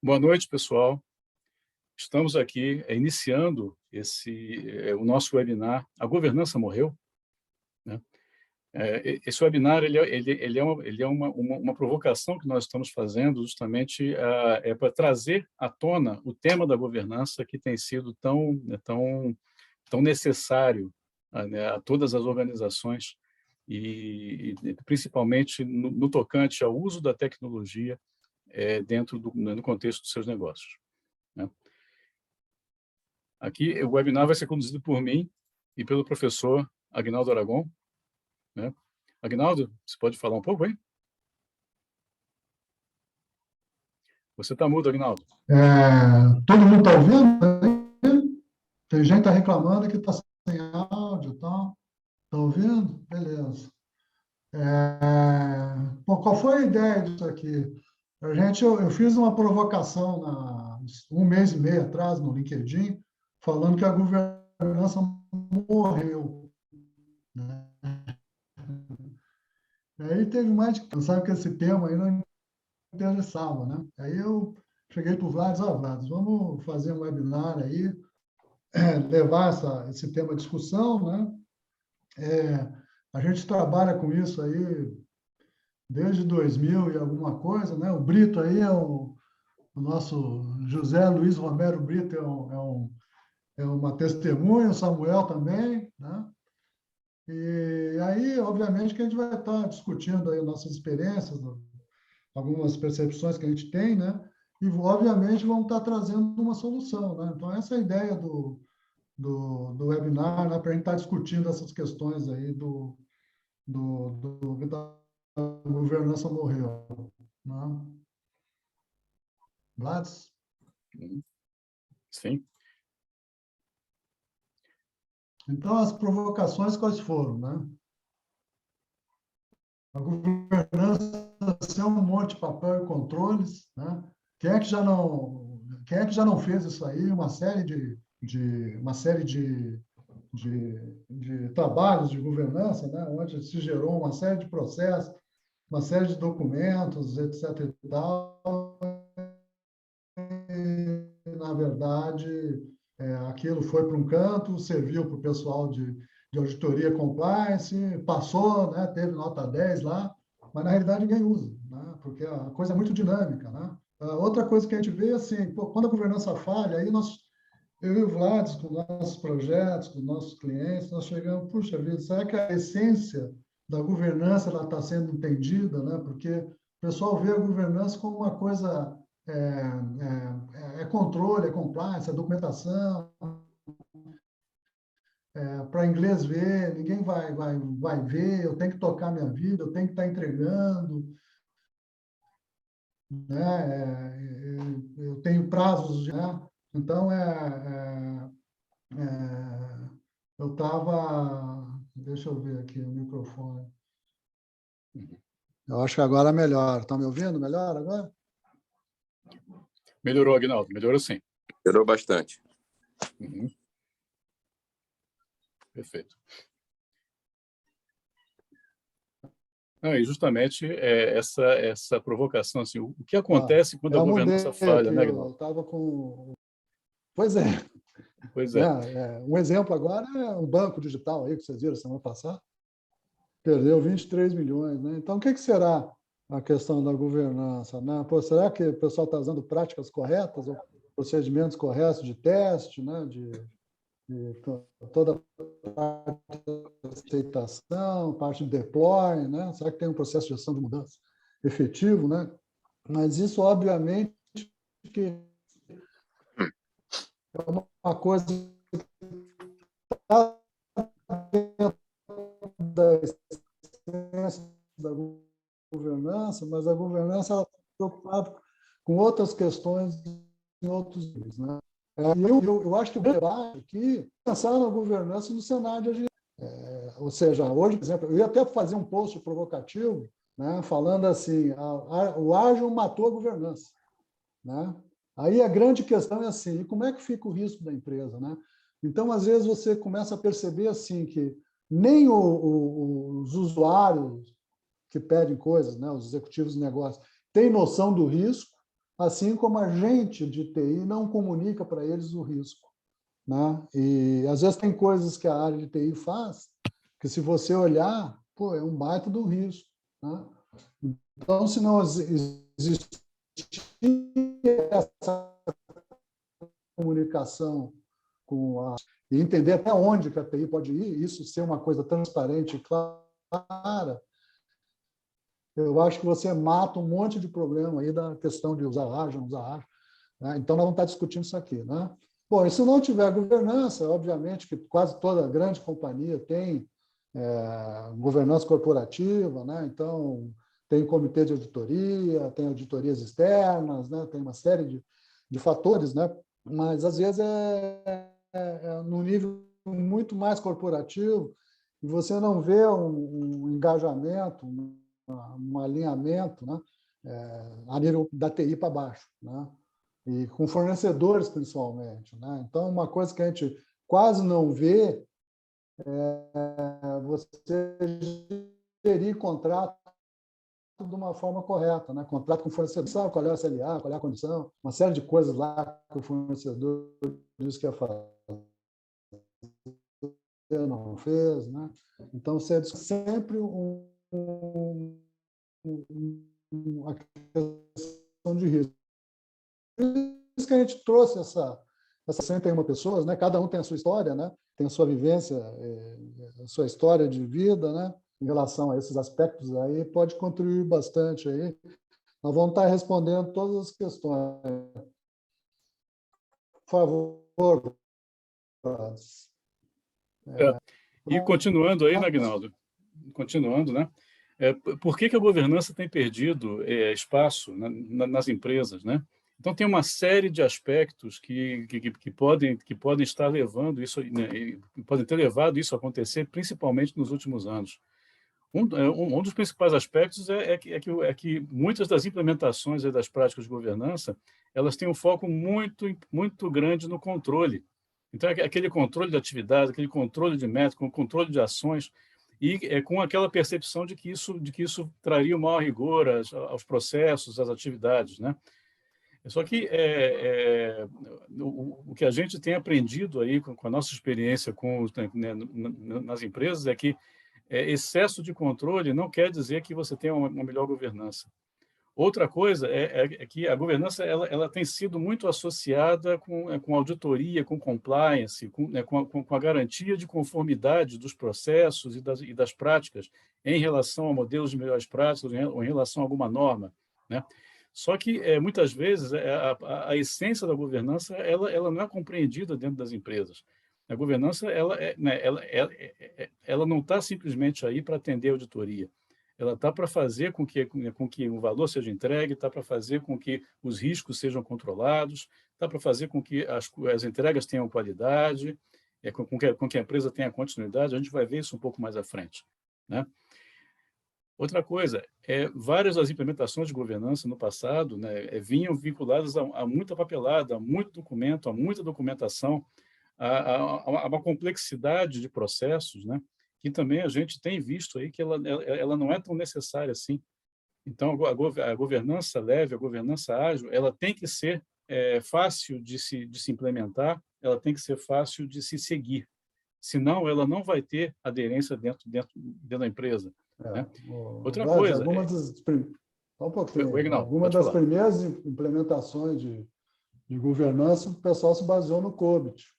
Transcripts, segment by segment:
Boa noite, pessoal. Estamos aqui iniciando o nosso webinar. A governança morreu, né? Esse webinar ele é uma provocação que nós estamos fazendo justamente para trazer à tona o tema da governança que tem sido tão necessário né, a todas as organizações e principalmente no tocante ao uso da tecnologia no contexto dos seus negócios, né? Aqui, o webinar vai ser conduzido por mim e pelo professor Aguinaldo Aragon, né? Aguinaldo, você pode falar um pouco, hein? Você está mudo, Aguinaldo. Todo mundo está ouvindo? Tem gente que está reclamando que está sem áudio e tal. Está ouvindo? Beleza. Bom, qual foi a ideia disso aqui? Eu fiz uma provocação um mês e meio atrás no LinkedIn, falando que a governança morreu, né? Aí teve mais de... Sabe que esse tema aí não interessava, né? Aí eu cheguei para o Vlad e disse, Vlad, vamos fazer um webinar aí, levar esse tema à discussão, né? A gente trabalha com isso aí desde 2000 e alguma coisa, né? O Brito aí o nosso José Luiz Romero Brito é uma testemunha, o Samuel também, né? E aí, obviamente, que a gente vai estar discutindo aí nossas experiências, algumas percepções que a gente tem, né? E, obviamente, vamos estar trazendo uma solução, né? Então, essa é a ideia do webinar, né? Para a gente estar discutindo essas questões aí da governança morreu, né? Vlads? Sim. Então, as provocações quais foram, né? A governança ser um monte de papel e controles, né? Quem é que já não fez isso aí? Uma série de trabalhos de governança, né? Onde se gerou uma série de processos, uma série de documentos, etc. e tal. E, na verdade, aquilo foi para um canto, serviu para o pessoal de auditoria compliance, passou, né? Teve nota 10 lá, mas na realidade ninguém usa, né? Porque a coisa é muito dinâmica, né? Outra coisa que a gente vê, assim, quando a governança falha, aí eu e o Vlad, com nossos projetos, com nossos clientes, nós chegamos, puxa vida, será que a essência da governança está sendo entendida, né? Porque o pessoal vê a governança como uma coisa, controle, é compliance, é documentação, para inglês ver, ninguém vai ver, eu tenho que tocar minha vida, eu tenho que estar entregando, né? Eu tenho prazos, né? Então, eu estava... Deixa eu ver aqui o microfone. Eu acho que agora é melhor. Estão me ouvindo melhor agora? Melhorou, Aguinaldo. Melhorou sim. Melhorou bastante. Uhum. Perfeito. E justamente essa provocação, assim, o que acontece quando a governança falha, né, Aguinaldo? Eu estava com... Pois é. Pois é. Um exemplo agora é o banco digital aí que vocês viram semana passada. Perdeu 23 milhões, né? Então, o que será a questão da governança, né? Pô, será que o pessoal está usando práticas corretas, ou procedimentos corretos de teste, né? De toda a parte de aceitação, parte de deploy, né? Será que tem um processo de gestão de mudança efetivo, né? Mas isso, obviamente, que é uma coisa que está dentro da essência da governança, mas a governança está preocupada com outras questões em outros níveis, né? Eu acho que o debate aqui é pensar na governança no cenário de ou seja, hoje, por exemplo, eu ia até fazer um post provocativo, né, falando assim, o ágil matou a governança, né? Aí a grande questão é assim, e como é que fica o risco da empresa, né? Então, às vezes, você começa a perceber assim que nem os usuários que pedem coisas, né, os executivos de negócio, têm noção do risco, assim como a gente de TI não comunica para eles o risco, né? E às vezes tem coisas que a área de TI faz que, se você olhar, pô, é um baita do risco, né? Então, se não existir essa comunicação com a e entender até onde que a TI pode ir, isso ser uma coisa transparente e clara, eu acho que você mata um monte de problema aí da questão de usar ágil, não usar ágil, né? Então, nós vamos estar discutindo isso aqui, né? Bom, e se não tiver governança, obviamente que quase toda grande companhia tem governança corporativa, né? Então, tem comitê de auditoria, tem auditorias externas, né? Tem uma série de fatores, né? Mas, às vezes, num nível muito mais corporativo, e você não vê um engajamento, um alinhamento, né? A nível da TI para baixo, né? E com fornecedores, principalmente, né? Então, uma coisa que a gente quase não vê é você gerir contrato de uma forma correta, né? Contrato com o fornecedor, sabe qual é o SLA, qual é a condição, uma série de coisas lá que o fornecedor diz que ia fazer, não fez, né? Então, você é sempre uma questão de risco. Por isso que a gente trouxe essas 61 pessoas, né? Cada um tem a sua história, né? Tem a sua vivência, a sua história de vida, né? Em relação a esses aspectos aí, pode contribuir bastante aí. Nós vamos estar respondendo todas as questões. Por favor. É. E continuando aí, né, Aguinaldo? Continuando, né? Por que a governança tem perdido espaço nas empresas, né? Então, tem uma série de aspectos que podem estar levando isso, né, podem ter levado isso a acontecer, principalmente nos últimos anos. Um dos principais aspectos é que muitas das implementações das práticas de governança, elas têm um foco muito grande no controle. Então, aquele controle de atividades, aquele controle de métodos, controle de ações, e com aquela percepção de que isso traria o maior rigor aos processos, às atividades, né? Só que o que a gente tem aprendido aí com a nossa experiência né, nas empresas é que excesso de controle não quer dizer que você tenha uma melhor governança. Outra coisa é que a governança ela tem sido muito associada com auditoria, com compliance, com a garantia de conformidade dos processos e das práticas em relação a modelos de melhores práticas ou em relação a alguma norma, né? Só que, muitas vezes, a essência da governança ela não é compreendida dentro das empresas. A governança né, ela não está simplesmente aí para atender a auditoria. Ela está para fazer com que o valor seja entregue, está para fazer com que os riscos sejam controlados, está para fazer com que as entregas tenham qualidade, com que a empresa tenha continuidade. A gente vai ver isso um pouco mais à frente, né? Outra coisa, várias das implementações de governança no passado, né, vinham vinculadas a muita papelada, a muito documento, a muita documentação, a uma complexidade de processos, né, que também a gente tem visto aí que ela não é tão necessária assim. Então, a governança leve, a governança ágil, ela tem que ser fácil de se implementar, ela tem que ser fácil de se seguir. Senão, ela não vai ter aderência dentro da empresa, né? Outra Vlad, coisa, só um pouquinho. Aguinaldo, Algumas pode das falar. primeiras implementações de governança, o pessoal se baseou no COBIT,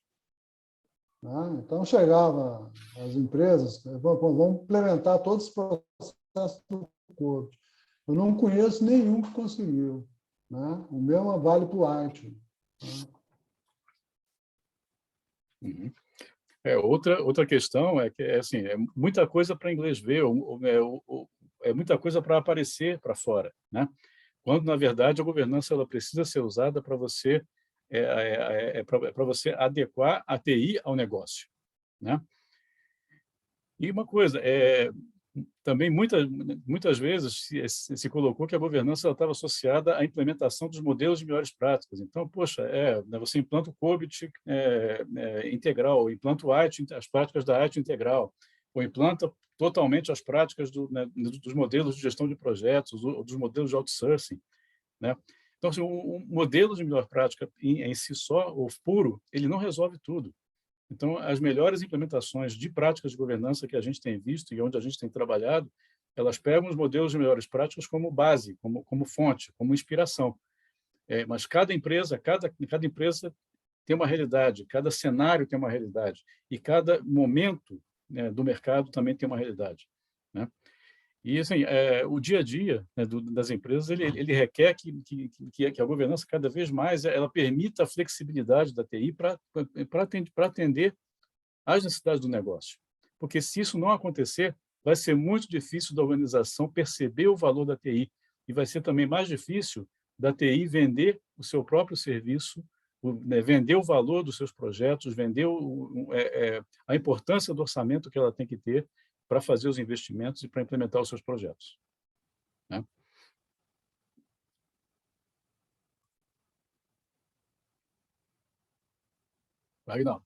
né? Então, chegava as empresas, vamos implementar todos os processos do COBIT. Eu não conheço nenhum que conseguiu, né? O mesmo vale para o ITIL, né? Uhum. Outra questão é que assim, é muita coisa para inglês ver, é muita coisa para aparecer para fora, né? Quando, na verdade, a governança ela precisa ser usada para você para você adequar a TI ao negócio, né? E uma coisa, também muitas vezes se colocou que a governança ela estava associada à implementação dos modelos de melhores práticas. Então, poxa, né, você implanta o COBIT integral, implanta o IT, as práticas da IT integral, ou implanta totalmente as práticas né, dos modelos de gestão de projetos, ou dos modelos de outsourcing, né? Então, assim, o modelo de melhor prática em si só, ou puro, ele não resolve tudo. Então, as melhores implementações de práticas de governança que a gente tem visto e onde a gente tem trabalhado, elas pegam os modelos de melhores práticas como base, como fonte, como inspiração. Mas cada empresa tem uma realidade, cada cenário tem uma realidade e cada momento, né, do mercado também tem uma realidade, né? E assim, o dia a dia, né, das empresas ele requer que a governança cada vez mais ela permita a flexibilidade da TI para atender às necessidades do negócio. Porque se isso não acontecer, vai ser muito difícil da organização perceber o valor da TI e vai ser também mais difícil da TI vender o seu próprio serviço, né, vender o valor dos seus projetos, vender a importância do orçamento que ela tem que ter para fazer os investimentos e para implementar os seus projetos, né? Agnaldo,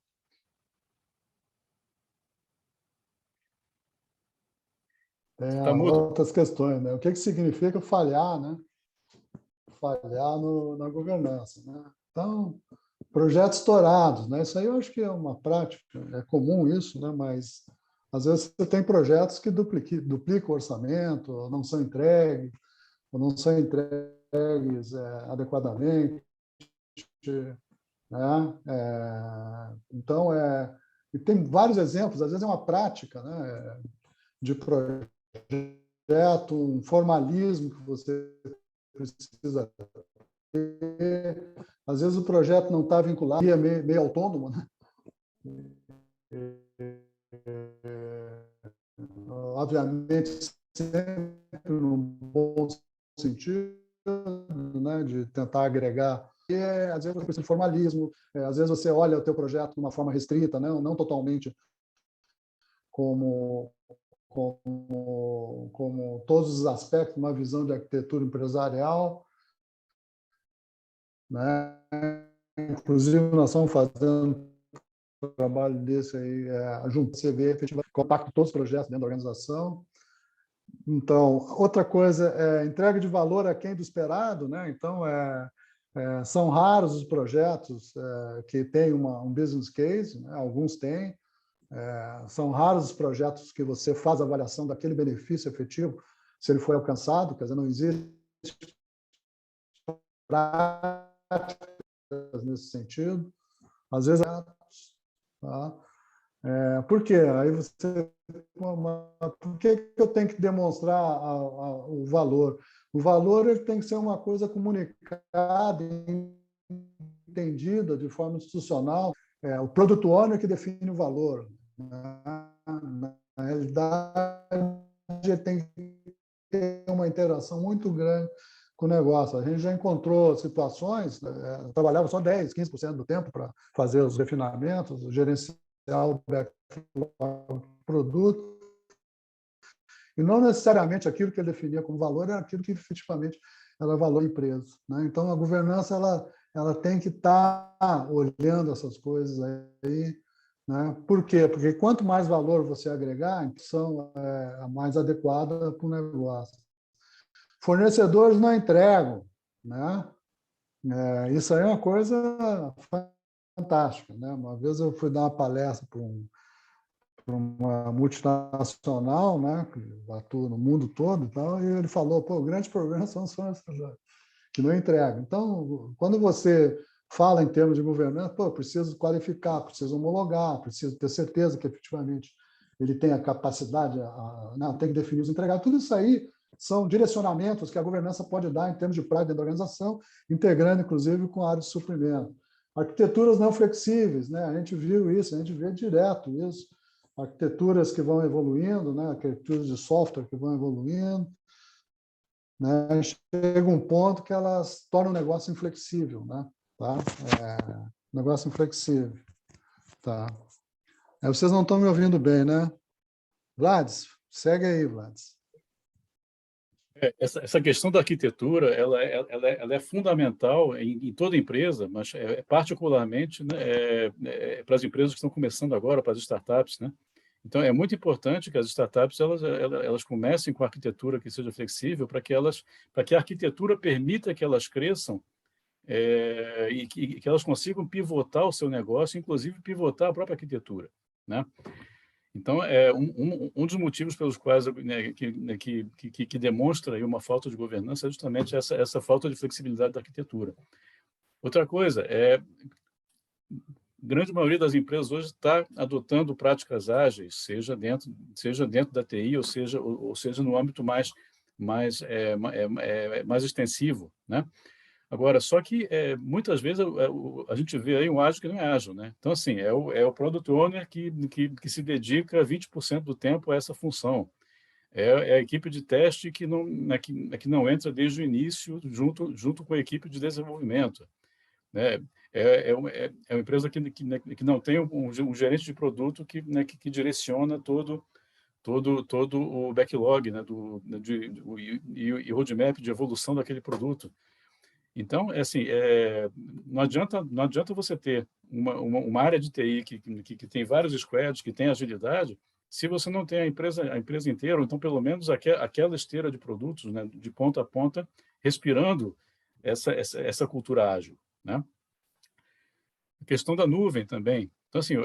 Tem está mudo. outras questões, né? O que significa falhar, né? Falhar na governança, né? Então, projetos estourados, né? Isso aí eu acho que é uma prática, é comum isso, né? Mas às vezes você tem projetos que duplicam o orçamento, ou não são entregues adequadamente, né? Então, e tem vários exemplos, às vezes é uma prática, né? De projeto, um formalismo que você precisa ter. Às vezes o projeto não está vinculado, é meio autônomo, né? Obviamente, sempre no bom sentido, né? De tentar agregar. Às vezes você precisa de formalismo, às vezes você olha o teu projeto de uma forma restrita, né? Não totalmente como todos os aspectos, uma visão de arquitetura empresarial, né? Inclusive, nós estamos fazendo um trabalho desse aí, junto, você vê efetivamente o impacto de todos os projetos dentro da organização. Então, outra coisa é entrega de valor aquém do esperado, né? Então, são raros os projetos que têm um business case, né? Alguns têm. São raros os projetos que você faz a avaliação daquele benefício efetivo, se ele foi alcançado, quer dizer, não existe práticas nesse sentido. Às vezes, tá? Por quê? Aí você, por que eu tenho que demonstrar o valor? O valor ele tem que ser uma coisa comunicada, entendida de forma institucional. O product owner que define o valor. Na realidade, tem que ter uma interação muito grande com o negócio. A gente já encontrou situações, trabalhava só 10%, 15% do tempo para fazer os refinamentos, gerenciar o produto, e não necessariamente aquilo que ele definia como valor era aquilo que efetivamente era valor da empresa, né? Então, a governança ela tem que estar olhando essas coisas aí, né? Por quê? Porque quanto mais valor você agregar, a opção é mais adequada para o negócio. Fornecedores não entregam, né? Isso aí é uma coisa fantástica, né? Uma vez eu fui dar uma palestra para uma multinacional, né, que atua no mundo todo, e tal, e ele falou: pô, o grande problema são os fornecedores que não entregam. Então, quando você fala em termos de governança, pô, preciso qualificar, preciso homologar, preciso ter certeza que efetivamente ele tem a capacidade, não, tem que definir os entregados. Tudo isso aí são direcionamentos que a governança pode dar em termos de prática da organização, integrando, inclusive, com a área de suprimento. Arquiteturas não flexíveis, né? A gente viu isso, a gente vê direto isso. Arquiteturas que vão evoluindo, né? Arquiteturas de software que vão evoluindo, né? Chega um ponto que elas tornam o negócio inflexível, né? Tá? Negócio inflexível. Tá? Vocês não estão me ouvindo bem, né? Vlads, segue aí, Vlads. Essa questão da arquitetura, ela é fundamental em toda empresa, mas particularmente, né, para as empresas que estão começando agora, para as startups, né? Então, é muito importante que as startups elas comecem com arquitetura que seja flexível para que a arquitetura permita que elas cresçam e que elas consigam pivotar o seu negócio, inclusive pivotar a própria arquitetura, né? Então, um dos motivos pelos quais que demonstra aí uma falta de governança é justamente essa falta de flexibilidade da arquitetura. Outra coisa grande maioria das empresas hoje está adotando práticas ágeis, seja dentro da TI, ou seja no âmbito mais extensivo, né? Agora, só que muitas vezes a gente vê aí um ágil que não é ágil, né? Então, assim, é o Product Owner que se dedica 20% do tempo a essa função. É a equipe de teste que não entra desde o início junto com a equipe de desenvolvimento, né? É uma empresa que não tem um gerente de produto que direciona todo o backlog, né, e roadmap de evolução daquele produto. Então, assim, não adianta você ter uma área de TI que tem vários squads, que tem agilidade, se você não tem a empresa inteira, ou então pelo menos aquela esteira de produtos, né, de ponta a ponta, respirando essa cultura ágil, né? A questão da nuvem também. Então, assim,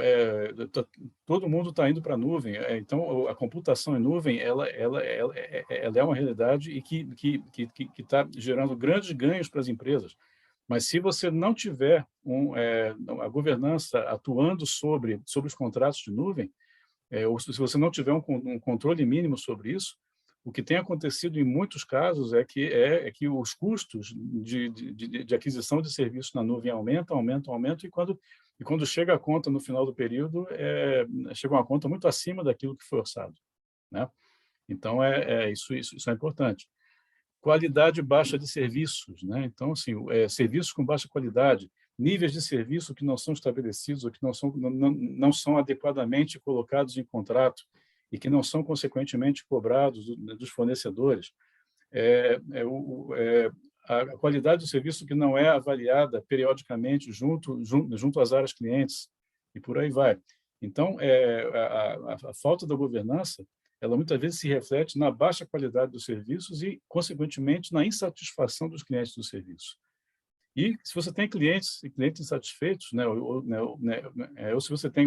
todo mundo está indo para a nuvem. Então, a computação em nuvem ela é uma realidade e que está gerando grandes ganhos para as empresas. Mas se você não tiver a governança atuando sobre os contratos de nuvem, ou se você não tiver um controle mínimo sobre isso, o que tem acontecido em muitos casos é que os custos de aquisição de serviços na nuvem aumentam, e quando chega a conta no final do período, chega uma conta muito acima daquilo que foi orçado, né? Então, isso é importante. Qualidade baixa de serviços, né? Então, assim, serviços com baixa qualidade, níveis de serviço que não são estabelecidos ou que não são adequadamente colocados em contrato e que não são, consequentemente, cobrados dos fornecedores. A qualidade do serviço que não é avaliada periodicamente junto às áreas clientes, e por aí vai. Então, a falta da governança, ela muitas vezes se reflete na baixa qualidade dos serviços e, consequentemente, na insatisfação dos clientes do serviço. E se você tem clientes insatisfeitos, né, ou se você tem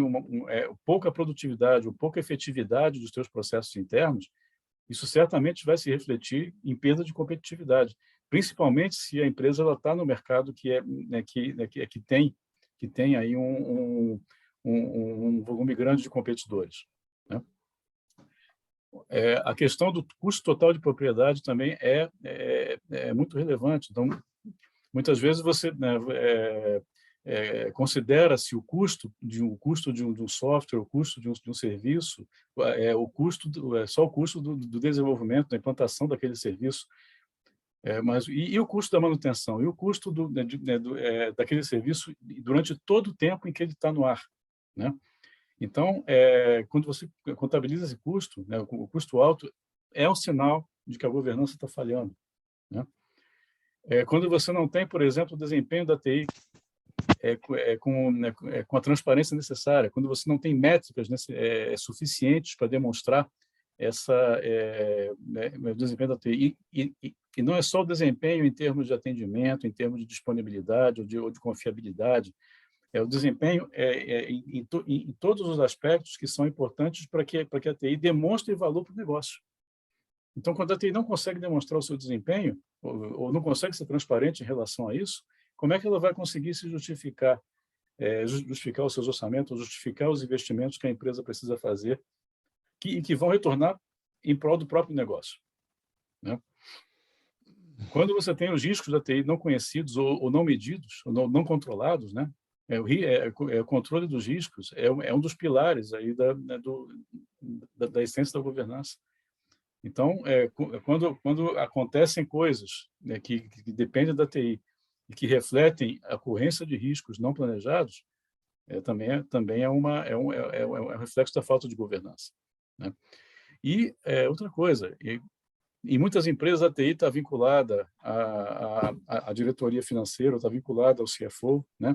pouca produtividade ou pouca efetividade dos seus processos internos, isso certamente vai se refletir em perda de competitividade, principalmente se a empresa está no mercado que tem aí um volume grande de competidores, né? A questão do custo total de propriedade também é muito relevante. Então, muitas vezes você, né, considera-se o custo de um software, o custo de um serviço, só o custo do desenvolvimento, da implantação daquele serviço, mas e o custo da manutenção, e o custo daquele serviço durante todo o tempo em que ele está no ar, né? Então, quando você contabiliza esse custo, né, o custo alto é um sinal de que a governança está falhando, né? Quando você não tem, por exemplo, o desempenho da TI com a transparência necessária, quando você não tem métricas suficientes para demonstrar o desempenho da TI, e não é só o desempenho em termos de atendimento, em termos de disponibilidade ou de confiabilidade, é o desempenho em todos os aspectos que são importantes para que a TI demonstre valor para o negócio. Então, quando a TI não consegue demonstrar o seu desempenho, ou não consegue ser transparente em relação a isso, como é que ela vai conseguir se justificar os seus orçamentos, justificar os investimentos que a empresa precisa fazer, que vão retornar em prol do próprio negócio, né? Quando você tem os riscos da TI não conhecidos ou não medidos, ou não controlados, né? O controle dos riscos é um dos pilares aí da essência da governança. Então, quando acontecem coisas, né, que dependem da TI e que refletem a ocorrência de riscos não planejados, também é um reflexo da falta de governança, né? E outra coisa, em muitas empresas a TI está vinculada à diretoria financeira, está vinculada ao CFO, né?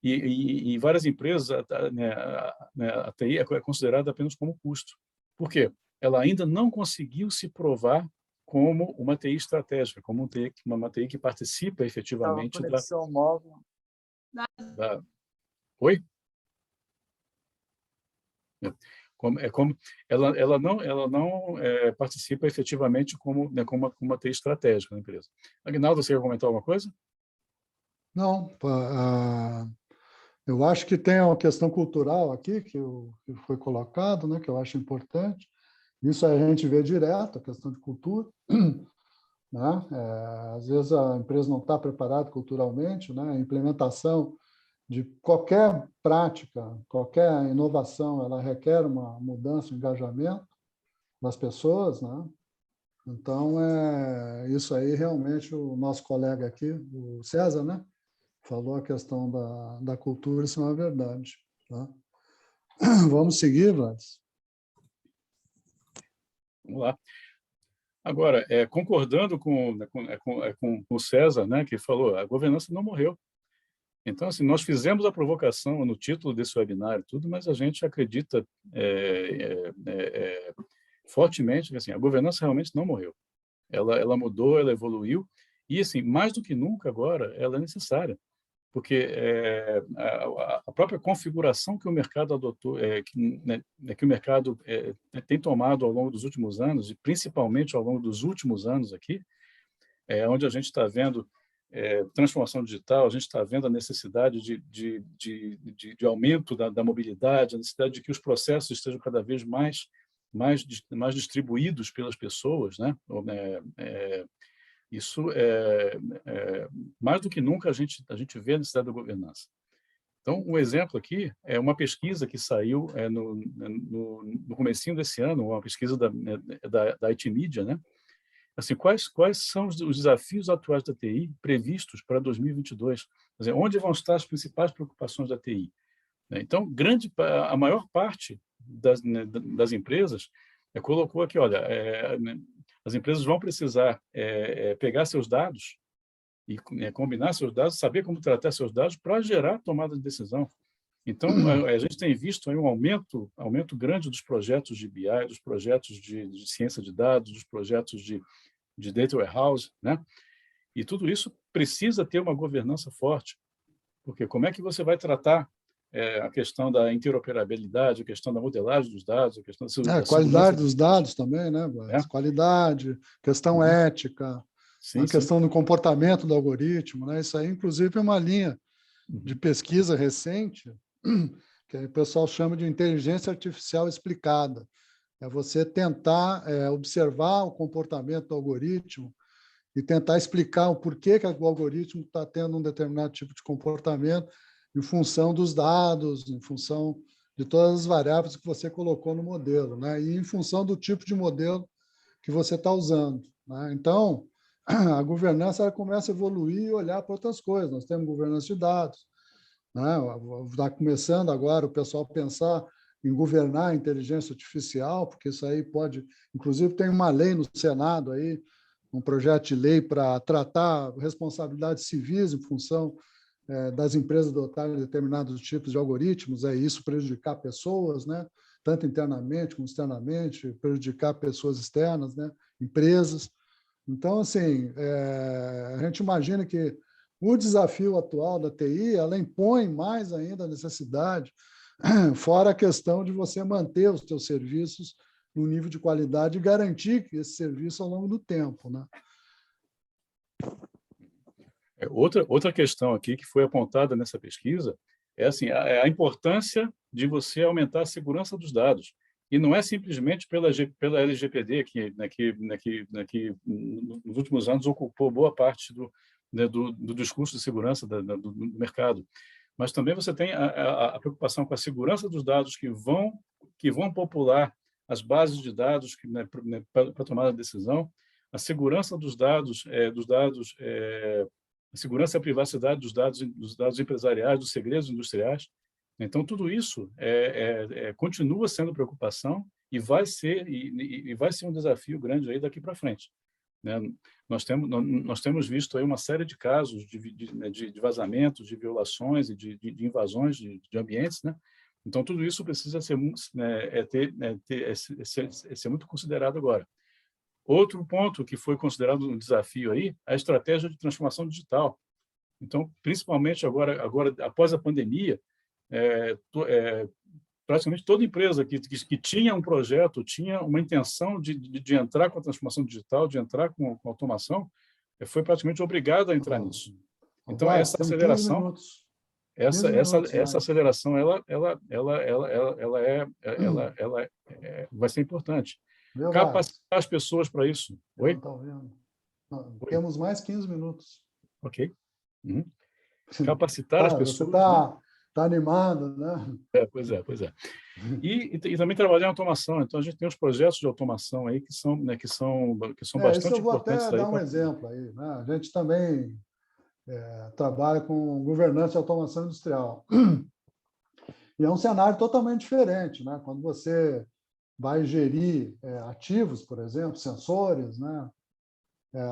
E várias empresas, a TI é considerada apenas como custo. Por quê? Ela ainda não conseguiu se provar como uma TI estratégica, como uma TI que participa Tava efetivamente conexão móvel. da... Oi? Como ela não participa efetivamente como uma TI estratégica na empresa. Aguinaldo, você quer comentar alguma coisa? Não, eu acho que tem uma questão cultural aqui que foi colocado, né, que eu acho importante. Isso a gente vê direto, a questão de cultura, né? Às vezes a empresa não está preparada culturalmente, né? A implementação de qualquer prática, qualquer inovação, ela requer uma mudança, um engajamento das pessoas, né? Então, isso aí realmente o nosso colega aqui, o César, né? Falou a questão da cultura, isso é uma verdade. Tá? Vamos seguir, Vladis? Vamos lá. Agora, concordando com o César, né, que falou, a governança não morreu. Então, assim, nós fizemos a provocação no título desse webinar e tudo, mas a gente acredita fortemente que assim, a governança realmente não morreu. Ela mudou, ela evoluiu, e, assim, mais do que nunca agora, ela é necessária, porque a própria configuração que o mercado adotou, que o mercado tem tomado ao longo dos últimos anos, e principalmente ao longo dos últimos anos aqui, onde a gente está vendo transformação digital, a gente está vendo a necessidade de aumento da mobilidade, a necessidade de que os processos estejam cada vez mais distribuídos pelas pessoas, né? Isso mais do que nunca a gente vê a necessidade da governança. Então, um exemplo aqui é uma pesquisa que saiu no comecinho desse ano, uma pesquisa da IT Media, né? Assim, quais são os desafios atuais da TI previstos para 2022? Quer dizer, onde vão estar as principais preocupações da TI? Então, a maior parte das empresas colocou aqui, olha, as empresas vão precisar pegar seus dados e combinar seus dados, saber como tratar seus dados para gerar tomada de decisão. Então, a gente tem visto aí um aumento grande dos projetos de BI, dos projetos de ciência de dados, dos projetos de data warehouse, né? E tudo isso precisa ter uma governança forte, porque como é que você vai tratar a questão da interoperabilidade, a questão da modelagem dos dados, a questão da Qualidade segurança dos dados também, né, Vladis? Qualidade, questão ética, sim, a questão do comportamento do algoritmo, né? Isso aí, inclusive, é uma linha de pesquisa recente que o pessoal chama de inteligência artificial explicada. É você tentar observar o comportamento do algoritmo e tentar explicar o porquê que o algoritmo está tendo um determinado tipo de comportamento em função dos dados, em função de todas as variáveis que você colocou no modelo, né? E em função do tipo de modelo que você está usando, né? Então, a governança ela começa a evoluir e olhar para outras coisas. Nós temos governança de dados, né? Está começando agora o pessoal pensar em governar a inteligência artificial, porque isso aí pode... Inclusive, tem uma lei no Senado, aí, um projeto de lei para tratar responsabilidades civis em função das empresas adotarem determinados tipos de algoritmos, isso prejudicar pessoas, né? Tanto internamente como externamente, prejudicar pessoas externas, né? Empresas. Então, assim, a gente imagina que o desafio atual da TI, ela impõe mais ainda a necessidade, fora a questão de você manter os seus serviços no nível de qualidade e garantir que esse serviço ao longo do tempo, né? Outra questão aqui que foi apontada nessa pesquisa é assim, a importância de você aumentar a segurança dos dados. E não é simplesmente pela LGPD, que nos últimos anos ocupou boa parte do discurso de segurança do mercado. Mas também você tem a preocupação com a segurança dos dados que vão popular as bases de dados para tomar a decisão, a segurança dos dados, a segurança e a privacidade dos dados empresariais, dos segredos industriais. Então, tudo isso continua sendo preocupação e vai ser um desafio grande aí daqui para frente. né? Nós temos visto aí uma série de casos de vazamentos, de violações e de invasões de ambientes, né? Então, tudo isso precisa ser, ser muito considerado agora. Outro ponto que foi considerado um desafio aí, a estratégia de transformação digital. Então, principalmente agora após a pandemia, praticamente toda empresa que tinha um projeto, tinha uma intenção de entrar com a transformação digital, de entrar com automação, foi praticamente obrigada a entrar nisso. Então, Vlad, essa temos 15 aceleração, minutos. 15 minutos, essa aceleração, vai ser importante. Viu, Vlad? Capacitar as pessoas para isso. Eu não estou vendo. Não, Oi? temos mais 15 minutos. Ok. Uhum. Capacitar as pessoas. Você está animado, né? Pois é. E também trabalhar em automação. Então, a gente tem os projetos de automação aí que são, né, que são bastante isso eu vou importantes. até dar um exemplo aí, né? A gente também trabalha com governança e automação industrial. E é um cenário totalmente diferente, né? Quando você vai gerir ativos, por exemplo, sensores, né?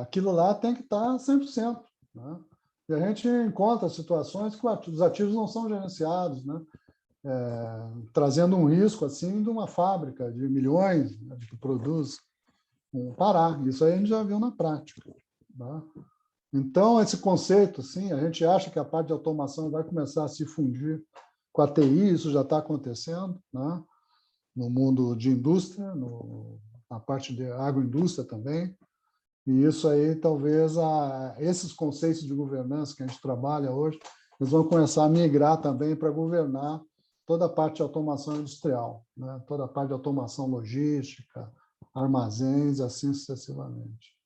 Aquilo lá tem que estar 100%, né? E a gente encontra situações que os ativos não são gerenciados, né? Trazendo um risco assim de uma fábrica de milhões, né, que produz parar. Isso aí a gente já viu na prática, né? Então, esse conceito, assim, a gente acha que a parte de automação vai começar a se fundir com a TI, isso já está acontecendo, né? No mundo de indústria, na parte de agroindústria também. E isso aí, talvez, esses conceitos de governança que a gente trabalha hoje, eles vão começar a migrar também para governar toda a parte de automação industrial, né? Toda a parte de automação logística, armazéns, assim sucessivamente,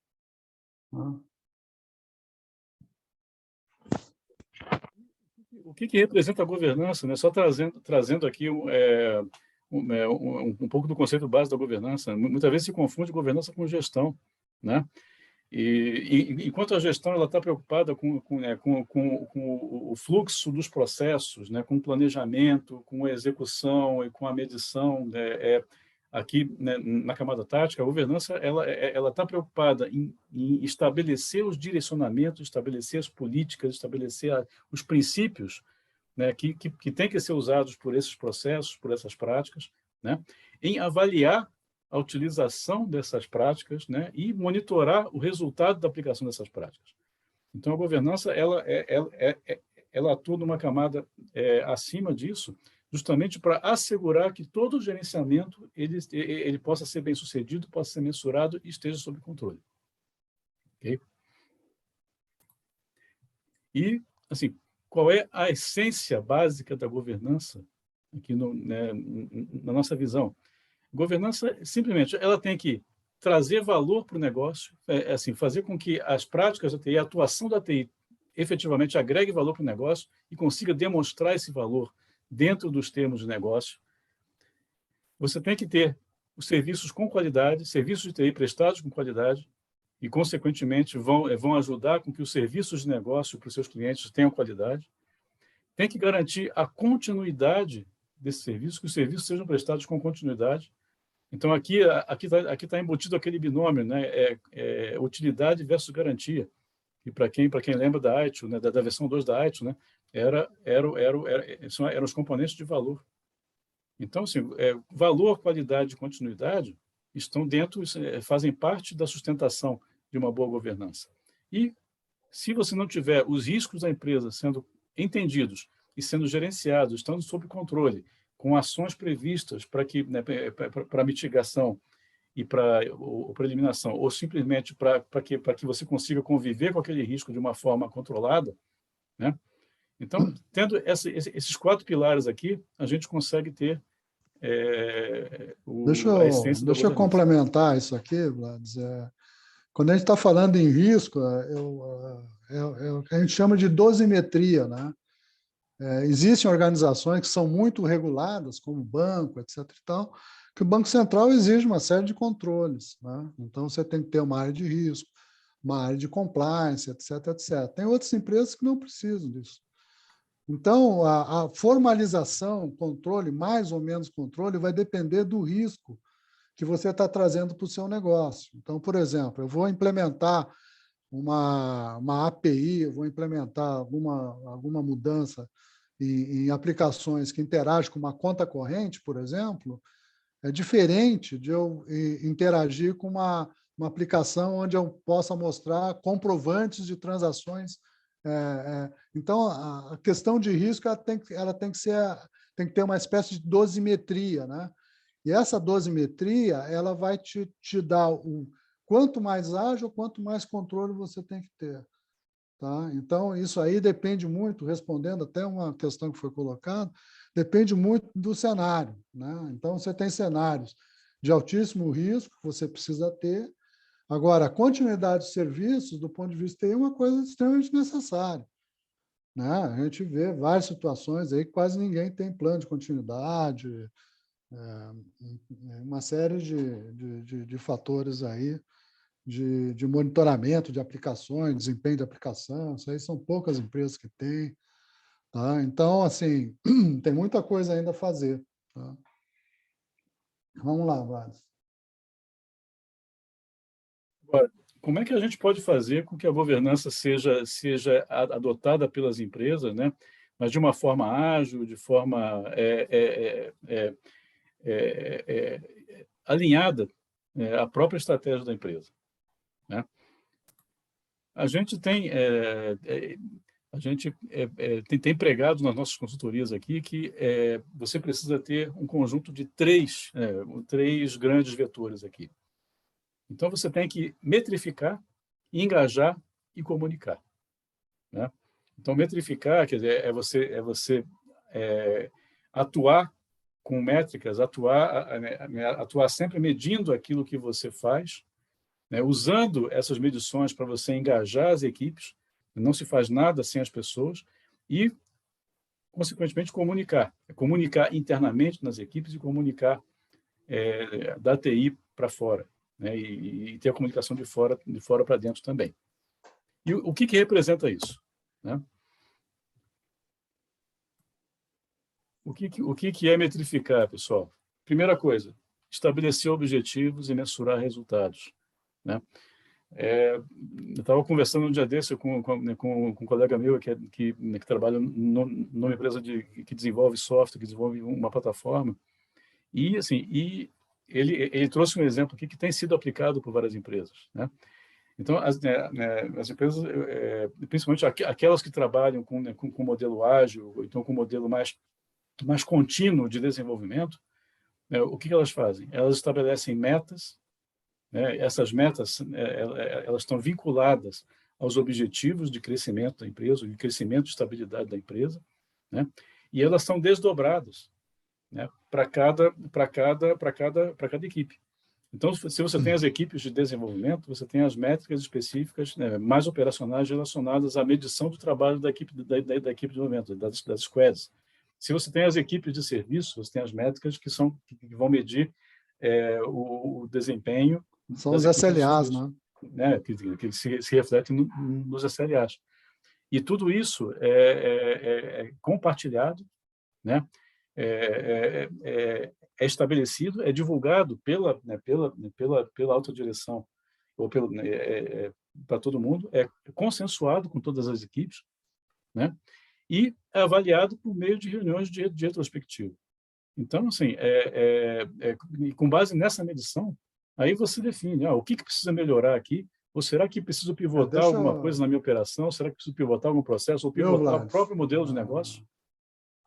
né? O que representa a governança, né? Só trazendo aqui um pouco do conceito básico da governança. Muitas vezes se confunde governança com gestão, né? E enquanto a gestão ela está preocupada com o fluxo dos processos, né, com o planejamento, com a execução e com a medição, né, aqui, né, na camada tática, a governança ela está preocupada em estabelecer os direcionamentos, estabelecer as políticas, estabelecer os princípios, né, que têm que ser usados por esses processos, por essas práticas, né, em avaliar a utilização dessas práticas, né, e monitorar o resultado da aplicação dessas práticas. Então, a governança ela atua numa camada acima disso, justamente para assegurar que todo o gerenciamento ele possa ser bem sucedido, possa ser mensurado e esteja sob controle. Okay? E, assim, qual é a essência básica da governança aqui na nossa visão? Governança, simplesmente, ela tem que trazer valor para o negócio, assim, fazer com que as práticas da TI, a atuação da TI, efetivamente agregue valor para o negócio e consiga demonstrar esse valor dentro dos termos de negócio. Você tem que ter os serviços com qualidade, serviços de TI prestados com qualidade e, consequentemente, vão ajudar com que os serviços de negócio para os seus clientes tenham qualidade. Tem que garantir a continuidade desse serviço, que os serviços sejam prestados com continuidade. Então, aqui tá embutido aquele binômio, né? Utilidade versus garantia. E para quem lembra da AITIO, né? da versão 2 da AITIO, né? Eram os componentes de valor. Então, assim, valor, qualidade e continuidade estão dentro, fazem parte da sustentação de uma boa governança. E, se você não tiver os riscos da empresa sendo entendidos e sendo gerenciados, estando sob controle, com ações previstas para mitigação e para eliminação, ou simplesmente para que você consiga conviver com aquele risco de uma forma controlada, né? Então, tendo esses 4 pilares aqui, a gente consegue ter a essência da governança. Deixa eu complementar isso aqui, Vlad. Quando a gente está falando em risco, é o que a gente chama de dosimetria, né? Existem organizações que são muito reguladas, como o banco, etc. e tal, que o Banco Central exige uma série de controles, né? Então, você tem que ter uma área de risco, uma área de compliance, etc. etc. Tem outras empresas que não precisam disso. Então, a formalização, controle, mais ou menos controle, vai depender do risco que você está trazendo para o seu negócio. Então, por exemplo, eu vou implementar uma API, eu vou implementar alguma mudança em aplicações que interagem com uma conta corrente, por exemplo, é diferente de eu interagir com uma aplicação onde eu possa mostrar comprovantes de transações. Então, a questão de risco ela tem que ter uma espécie de dosimetria, né? E essa dosimetria ela vai te dar quanto mais ágil, quanto mais controle você tem que ter. Tá? Então, isso aí depende muito, respondendo até uma questão que foi colocada, depende muito do cenário. Né? Então, você tem cenários de altíssimo risco que você precisa ter. Agora, a continuidade de serviços, do ponto de vista TI, é uma coisa extremamente necessária. Né? A gente vê várias situações aí que quase ninguém tem plano de continuidade, uma série de fatores aí de monitoramento de aplicações, desempenho de aplicação, isso aí são poucas empresas que têm. Tá? Então, assim, tem muita coisa ainda a fazer. Tá? Vamos lá, Vades. Agora, como é que a gente pode fazer com que a governança seja adotada pelas empresas, né? Mas de uma forma ágil, de forma alinhada à própria estratégia da empresa, né? A gente tem tem pregado nas nossas consultorias aqui que você precisa ter um conjunto de três grandes vetores aqui. Então, você tem que metrificar, engajar e comunicar, né? Então, metrificar, quer dizer, é você atuar com métricas, atuar sempre medindo aquilo que você faz, né? Usando essas medições para você engajar as equipes, não se faz nada sem as pessoas, e, consequentemente, comunicar internamente nas equipes e comunicar da TI para fora, né? E ter a comunicação de fora para dentro também. E o que representa isso, né? O que é metrificar, pessoal? Primeira coisa, estabelecer objetivos e mensurar resultados, né? Eu estava conversando um dia desse com um colega meu que trabalha numa empresa que desenvolve software, que desenvolve uma plataforma, e assim, ele trouxe um exemplo aqui que tem sido aplicado por várias empresas, né? Então, as empresas, principalmente aquelas que trabalham com modelo ágil, ou então com modelo mais contínuo de desenvolvimento, né, o que elas fazem? Elas estabelecem metas, né? Essas metas elas estão vinculadas aos objetivos de crescimento da empresa, de crescimento e estabilidade da empresa, né? E elas são desdobradas, né, para cada equipe. Então, se você tem as equipes de desenvolvimento, você tem as métricas específicas, né, mais operacionais relacionadas à medição do trabalho da equipe de desenvolvimento, das squads. Se você tem as equipes de serviço, você tem as métricas que vão medir o desempenho São das os equipes de SLAs, serviço, né? né, que se refletem nos SLAs. E tudo isso é compartilhado, né? É estabelecido, é divulgado pela alta direção, ou para todo mundo, é consensuado com todas as equipes, né? E é avaliado por meio de reuniões de retrospectiva. Então, assim, com base nessa medição, aí você define o que precisa melhorar aqui, ou será que preciso pivotar Deixa alguma coisa na minha operação, será que preciso pivotar algum processo, ou Viu, pivotar o Vlad? próprio modelo de negócio,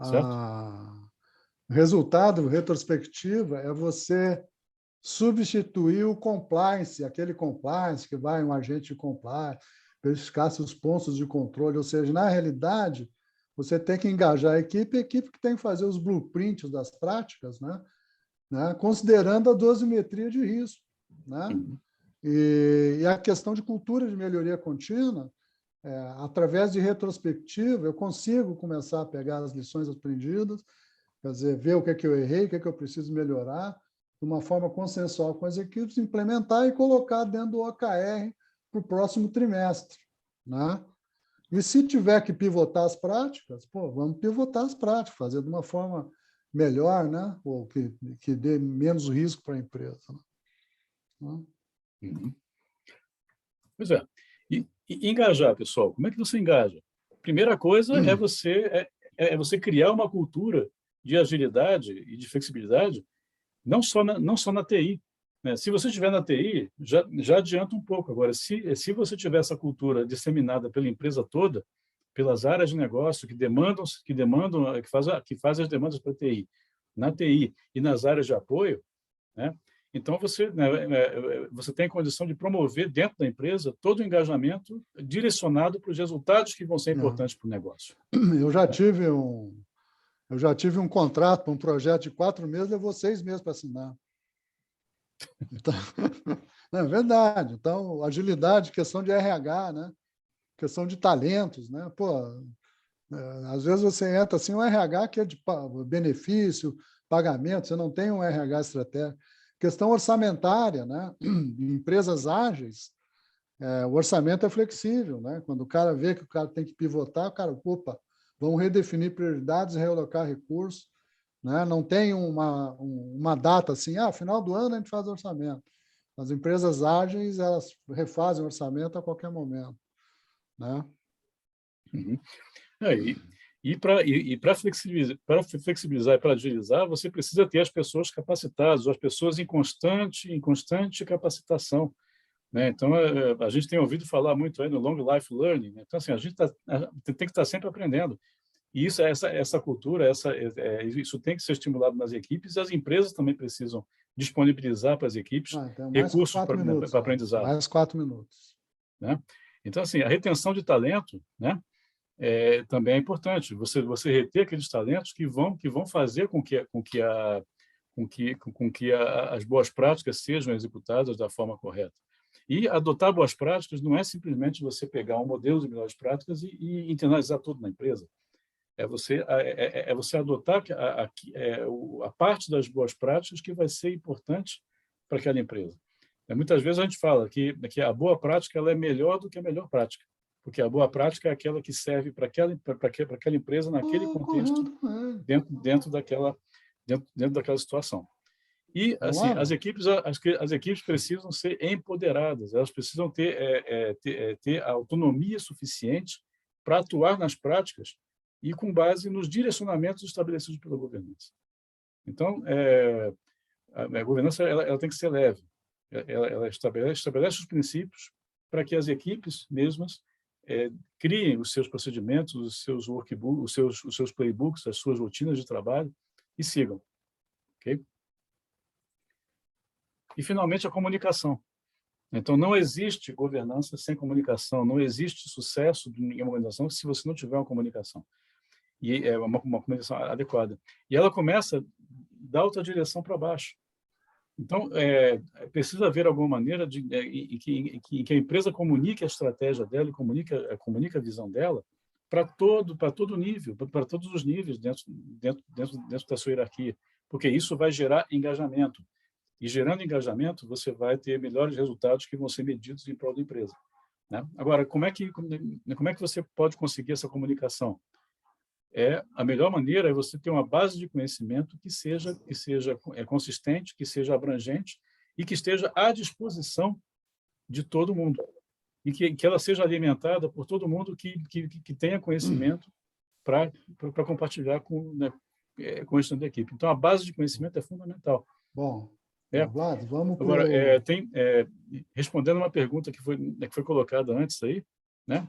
certo? O resultado retrospectiva é você substituir o compliance, aquele compliance que vai um agente de compliance, verificar se os pontos de controle, ou seja, na realidade, você tem que engajar a equipe que tem que fazer os blueprints das práticas, né, considerando a dosimetria de risco, né? Uhum. E a questão de cultura de melhoria contínua, através de retrospectiva, eu consigo começar a pegar as lições aprendidas, quer dizer, ver o que é que eu errei, o que é que eu preciso melhorar, de uma forma consensual com as equipes, implementar e colocar dentro do OKR para o próximo trimestre, né? E se tiver que pivotar as práticas, vamos pivotar as práticas, fazer de uma forma melhor, né? Ou que dê menos risco para a empresa. Né? Uhum. Pois é. E engajar, pessoal, como é que você engaja? Primeira coisa é você criar uma cultura de agilidade e de flexibilidade, não só na TI. Né? Se você estiver na TI, já adianta um pouco. Agora, se você tiver essa cultura disseminada pela empresa toda, pelas áreas de negócio que fazem as demandas para a TI, na TI e nas áreas de apoio, né? Então, você tem condição de promover dentro da empresa todo o engajamento direcionado para os resultados que vão ser importantes para o negócio. Eu já tive um contrato, um projeto de 4 meses, levou 6 meses para assinar. Então, é verdade. Então, agilidade, questão de RH, né? Questão de talentos, né? Pô, às vezes você entra assim, um RH que é de benefício, pagamento, você não tem um RH estratégico. Questão orçamentária, né? Em empresas ágeis, o orçamento é flexível, né? Quando o cara vê que o cara tem que pivotar, o cara, opa, vamos redefinir prioridades e realocar recursos, né? Não tem uma data assim, final do ano a gente faz orçamento. As empresas ágeis, elas refazem o orçamento a qualquer momento, né? Uhum. Para flexibilizar e para agilizar, você precisa ter as pessoas capacitadas, as pessoas em constante capacitação. Né? Então, a gente tem ouvido falar muito aí no Long Life Learning. Né? Então, assim, a gente tem que estar sempre aprendendo. E essa cultura, isso tem que ser estimulado nas equipes, e as empresas também precisam disponibilizar para as equipes Então, mais recursos 4 minutos, para aprendizado. mais 4 minutos. Né? Então, assim, a retenção de talento, né, também é importante. Você reter aqueles talentos que vão fazer com que as boas práticas sejam executadas da forma correta. E adotar boas práticas não é simplesmente você pegar um modelo de melhores práticas e internalizar tudo na empresa. Você adotar a parte das boas práticas que vai ser importante para aquela empresa. Muitas vezes a gente fala que a boa prática ela é melhor do que a melhor prática, porque a boa prática é aquela que serve para aquela empresa naquele contexto, dentro daquela situação. E assim, as equipes precisam ser empoderadas, elas precisam ter a autonomia suficiente para atuar nas práticas e com base nos direcionamentos estabelecidos pela governança. Então, a governança ela tem que ser leve. Ela estabelece os princípios para que as equipes mesmas criem os seus procedimentos, os seus workbooks, os seus playbooks, as suas rotinas de trabalho e sigam. Ok? E, finalmente, a comunicação. Então, não existe governança sem comunicação, não existe sucesso em uma organização se você não tiver uma comunicação. E é uma comunicação adequada. E ela começa da alta direção para baixo. Então, precisa haver alguma maneira em que a empresa comunique a estratégia dela e comunique a visão dela para todo nível, para todos os níveis dentro da sua hierarquia, porque isso vai gerar engajamento. E gerando engajamento, você vai ter melhores resultados que vão ser medidos em prol da empresa. Né? Agora, como é que você pode conseguir essa comunicação? A melhor maneira é você ter uma base de conhecimento que seja consistente, que seja abrangente e que esteja à disposição de todo mundo. E que ela seja alimentada por todo mundo que tenha conhecimento para compartilhar com o restante da equipe. Então, a base de conhecimento é fundamental. Bom, Vlad, vamos agora, respondendo uma pergunta que foi colocada antes aí, né?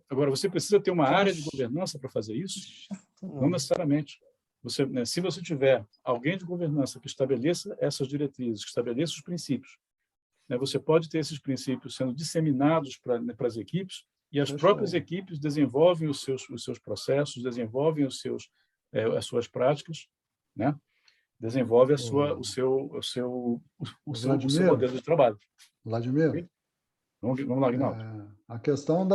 Agora, você precisa ter uma área de governança para fazer isso? Não necessariamente. Se você tiver alguém de governança que estabeleça essas diretrizes, que estabeleça os princípios, né, você pode ter esses princípios sendo disseminados para as equipes e as próprias equipes desenvolvem os seus processos, desenvolvem as suas práticas, né? Desenvolve o seu modelo de trabalho. Vladimir, okay? Vamos lá, Aguinaldo. A questão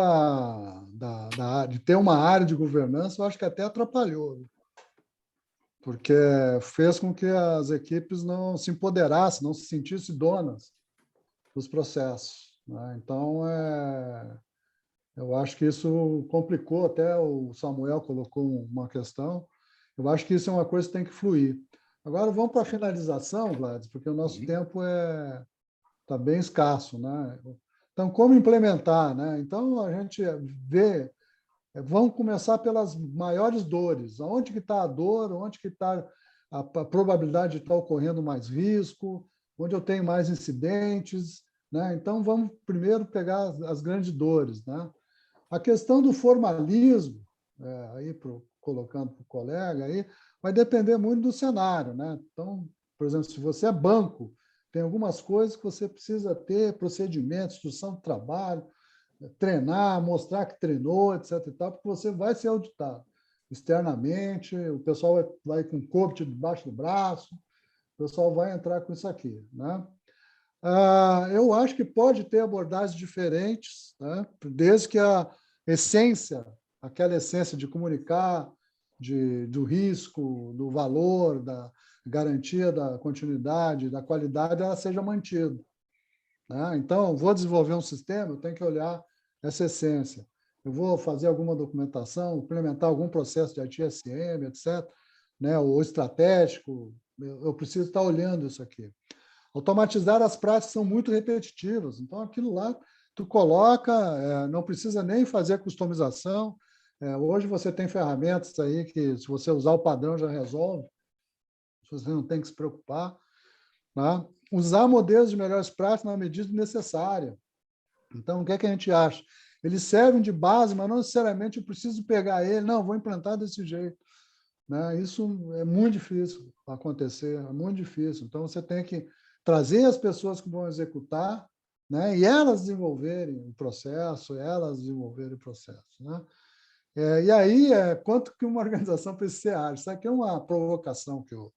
de ter uma área de governança, eu acho que até atrapalhou, porque fez com que as equipes não se empoderassem, não se sentissem donas dos processos. Né? Então, eu acho que isso complicou, até o Samuel colocou uma questão. Eu acho que isso é uma coisa que tem que fluir. Agora, vamos para a finalização, Vlad, porque o nosso tempo está bem escasso, né? Então, como implementar, né? Então, a gente vê, vamos começar pelas maiores dores. Onde que está a dor? Onde que está a probabilidade de estar ocorrendo mais risco? Onde eu tenho mais incidentes? Né? Então, vamos primeiro pegar as grandes dores, né? A questão do formalismo, aí colocando para o colega, aí, vai depender muito do cenário, né? Então, por exemplo, se você é banco, tem algumas coisas que você precisa ter, procedimentos, instrução de trabalho, treinar, mostrar que treinou, etc. e tal, porque você vai ser auditado externamente, o pessoal vai com o COBIT debaixo do braço, o pessoal vai entrar com isso aqui, né? Eu acho que pode ter abordagens diferentes, né? Desde que a essência, aquela essência de comunicar, do risco, do valor, da garantia da continuidade, da qualidade, ela seja mantida, né? Então, vou desenvolver um sistema, eu tenho que olhar essa essência. Eu vou fazer alguma documentação, implementar algum processo de ITSM, etc., né? Ou estratégico, eu preciso estar olhando isso aqui. Automatizar as práticas são muito repetitivas, então aquilo lá tu coloca, não precisa nem fazer customização. Hoje você tem ferramentas aí que, se você usar o padrão, já resolve, você não tem que se preocupar, tá? Usar modelos de melhores práticas na medida necessária. Então, o que é que a gente acha? Eles servem de base, mas não necessariamente eu preciso pegar ele, não, vou implantar desse jeito, né? Isso é muito difícil acontecer, é muito difícil. Então, você tem que trazer as pessoas que vão executar, né? E elas desenvolverem o processo, né? E aí, quanto que uma organização precisa ser ágil? Isso aqui é uma provocação que o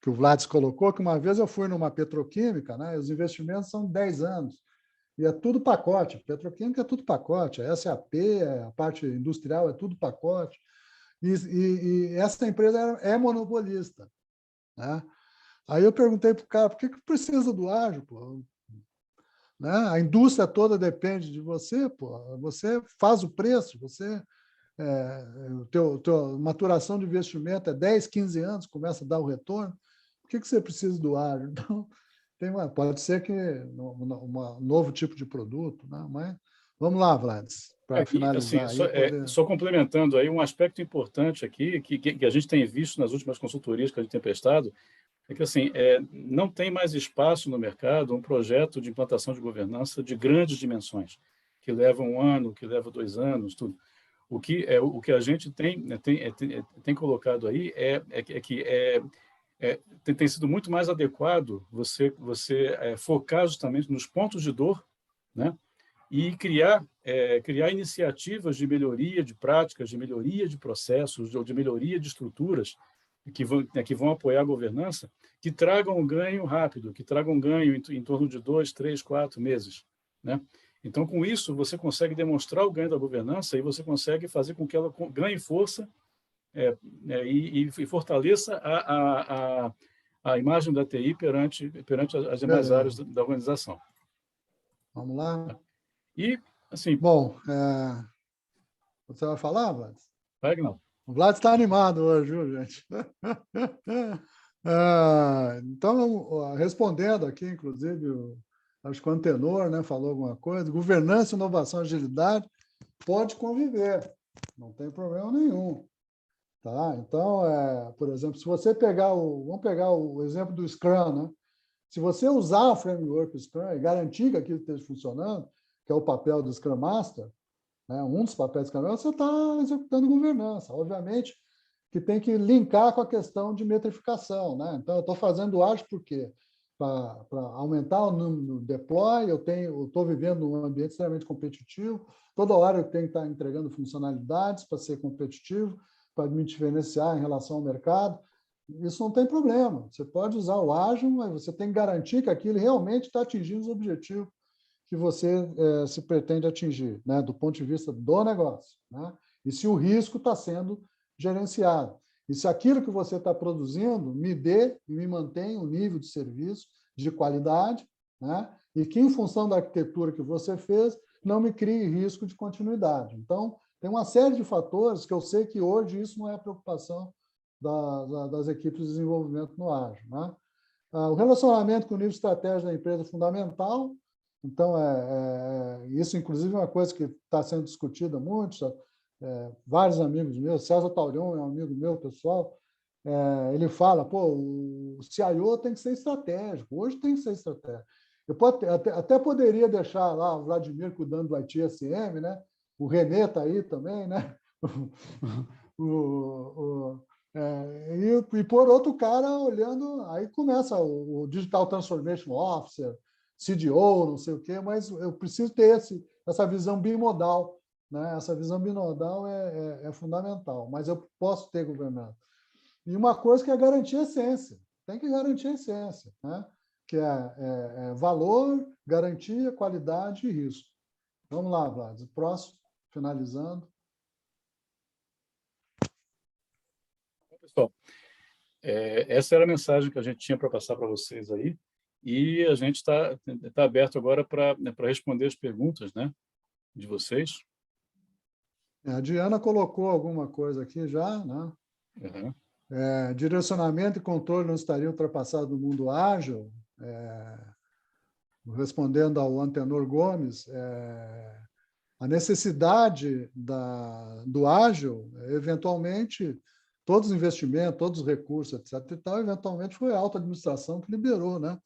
Vlad colocou, que uma vez eu fui numa petroquímica, né? Os investimentos são 10 anos, e é tudo pacote. Petroquímica é tudo pacote, a SAP, a parte industrial é tudo pacote. E essa empresa é monopolista, né? Aí eu perguntei para o cara, por que precisa do ágil? Pô? Né? A indústria toda depende de você, pô. Você faz o preço, tua maturação de investimento é 10, 15 anos, começa a dar o retorno. Por que você precisa do ágil? Então, pode ser que um novo tipo de produto, né? Mas vamos lá, Vlad, para Assim, finalizar. só complementando aí, um aspecto importante aqui, que a gente tem visto nas últimas consultorias que a gente tem prestado, é que assim, não tem mais espaço no mercado um projeto de implantação de governança de grandes dimensões, que leva 1 ano, que leva 2 anos, tudo. O que a gente tem colocado aí tem sido muito mais adequado você focar justamente nos pontos de dor, né? E criar iniciativas de melhoria de práticas, de melhoria de processos, de melhoria de estruturas que vão apoiar a governança, que tragam um ganho rápido, que tragam um ganho em torno de 2, 3, 4 meses, né? Então, com isso, você consegue demonstrar o ganho da governança e você consegue fazer com que ela ganhe força e fortaleça a imagem da TI perante as demais áreas da organização. Vamos lá? E, assim... Bom, você vai falar, Vlad? Vai, não. O Vlad está animado hoje, viu, gente? Então, respondendo aqui, inclusive, acho que o Antenor, né, falou alguma coisa. Governança, inovação, agilidade pode conviver, não tem problema nenhum. Tá? Então, por exemplo, se você vamos pegar o exemplo do Scrum, né? Se você usar o framework Scrum e garantir que aquilo esteja funcionando, que é o papel do Scrum Master, né? Um dos papéis do Scrum Master, você está executando governança. Obviamente que tem que linkar com a questão de metrificação, né? Então, eu estou fazendo ágil por quê? Para aumentar o número do deploy, eu estou vivendo num ambiente extremamente competitivo, toda hora eu tenho que estar entregando funcionalidades para ser competitivo, para me diferenciar em relação ao mercado. Isso não tem problema. Você pode usar o ágil, mas você tem que garantir que aquilo realmente está atingindo os objetivos que você se pretende atingir, né, do ponto de vista do negócio, né? E se o risco está sendo gerenciado. E se aquilo que você está produzindo me dê e me mantém um nível de serviço de qualidade, né? E que, em função da arquitetura que você fez, não me crie risco de continuidade. Então, tem uma série de fatores que eu sei que hoje isso não é preocupação das equipes de desenvolvimento no ágil, né? O relacionamento com o nível estratégico da empresa é fundamental. Então, isso, inclusive, é uma coisa que está sendo discutida muito. Vários amigos meus, César Taurion é um amigo meu, pessoal, ele fala, o CIO tem que ser estratégico, hoje tem que ser estratégico. Eu até poderia deixar lá o Vladimir cuidando do ITSM, né? O Renê está aí também, né? E pôr outro cara olhando, aí começa o Digital Transformation Officer, CDO, não sei o quê, mas eu preciso ter essa visão bimodal, né? Essa visão bimodal é fundamental, mas eu posso ter governança. E uma coisa que é garantir a essência, tem que garantir a essência, né? Que é valor, garantia, qualidade e risco. Vamos lá, Vlad. Próximo, finalizando. Pessoal, essa era a mensagem que a gente tinha para passar para vocês aí, e a gente está aberto agora para responder as perguntas, né, de vocês. A Diana colocou alguma coisa aqui já, né? Uhum. Direcionamento e controle não estariam ultrapassados no mundo ágil? Respondendo ao Antenor Gomes, a necessidade do ágil, eventualmente, todos os investimentos, todos os recursos, etc., e tal, eventualmente foi a alta administração que liberou, né,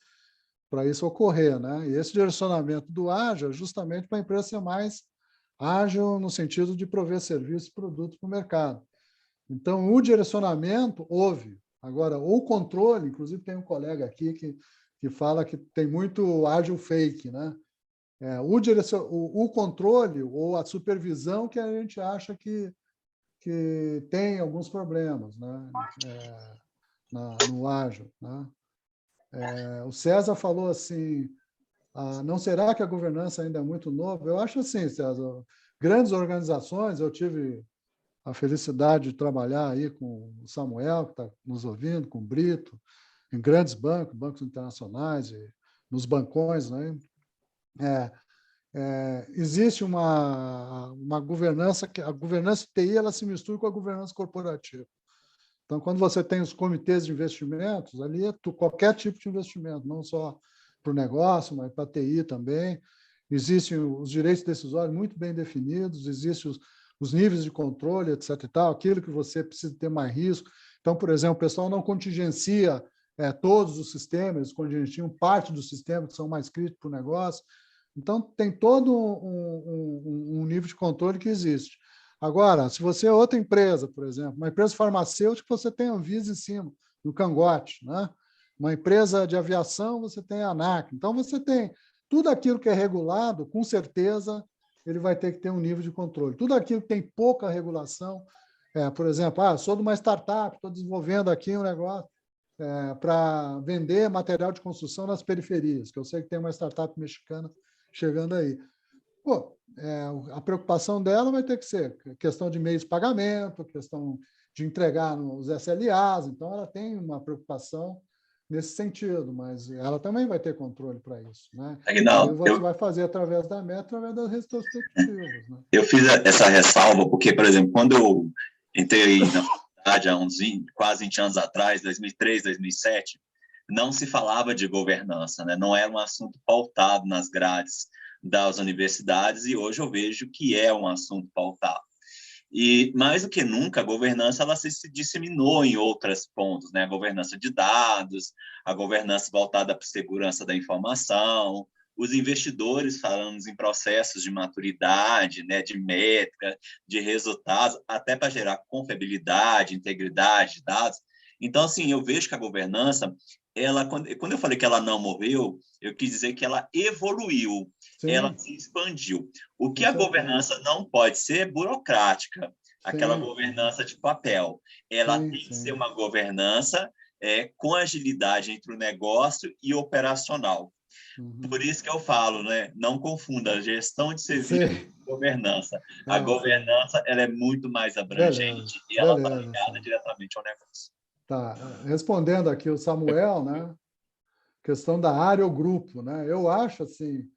para isso ocorrer, né? E esse direcionamento do ágil é justamente para a empresa ser mais ágil no sentido de prover serviços e produtos para o mercado. Então, o direcionamento houve. Agora, o controle, inclusive tem um colega aqui que fala que tem muito ágil fake, né? O controle ou a supervisão que a gente acha que tem alguns problemas, né? No ágil, né? O César falou assim, não será que a governança ainda é muito nova? Eu acho assim, César, grandes organizações, eu tive a felicidade de trabalhar aí com o Samuel, que está nos ouvindo, com o Brito, em grandes bancos internacionais, nos bancões, né? Existe uma governança, que a governança TI ela se mistura com a governança corporativa. Então, quando você tem os comitês de investimentos, ali é qualquer tipo de investimento, não só para o negócio, mas para a TI também. Existem os direitos decisórios muito bem definidos, existem os níveis de controle, etc. e tal, aquilo que você precisa ter mais risco. Então, por exemplo, o pessoal não contingencia todos os sistemas, eles contingenciam parte dos sistemas que são mais críticos para o negócio. Então, tem todo um nível de controle que existe. Agora, se você é outra empresa, por exemplo, uma empresa farmacêutica, você tem a Anvisa em cima, no cangote, né? Uma empresa de aviação, você tem a ANAC. Então, você tem tudo aquilo que é regulado, com certeza, ele vai ter que ter um nível de controle. Tudo aquilo que tem pouca regulação, por exemplo, sou de uma startup, estou desenvolvendo aqui um negócio para vender material de construção nas periferias, que eu sei que tem uma startup mexicana chegando aí. A preocupação dela vai ter que ser questão de meios de pagamento, questão de entregar nos SLAs, então ela tem uma preocupação nesse sentido, mas ela também vai ter controle para isso, né? Aguinaldo, e você vai fazer através da meta, através das retrospectivas, né? Eu fiz essa ressalva porque, por exemplo, quando eu entrei na faculdade há uns quase 20 anos atrás, 2003, 2007, não se falava de governança, né? Não era um assunto pautado nas grades das universidades, e hoje eu vejo que é um assunto pautado. E, mais do que nunca, a governança ela se disseminou em outros pontos, né? A governança de dados, a governança voltada para a segurança da informação, os investidores falando em processos de maturidade, né? De métrica, de resultados, até para gerar confiabilidade, integridade de dados. Então, assim, eu vejo que a governança, quando eu falei que ela não morreu, eu quis dizer que ela evoluiu, Sim. Ela se expandiu. O que a governança não pode ser é burocrática, aquela governança de papel. Ela tem que ser uma governança com agilidade entre o negócio e o operacional. Por isso que eu falo, né? Não confunda gestão de serviço com governança. A governança ela é muito mais abrangente e ela está ligada diretamente ao negócio. Tá. Respondendo aqui o Samuel, né? Questão da área ou grupo, né? Eu acho que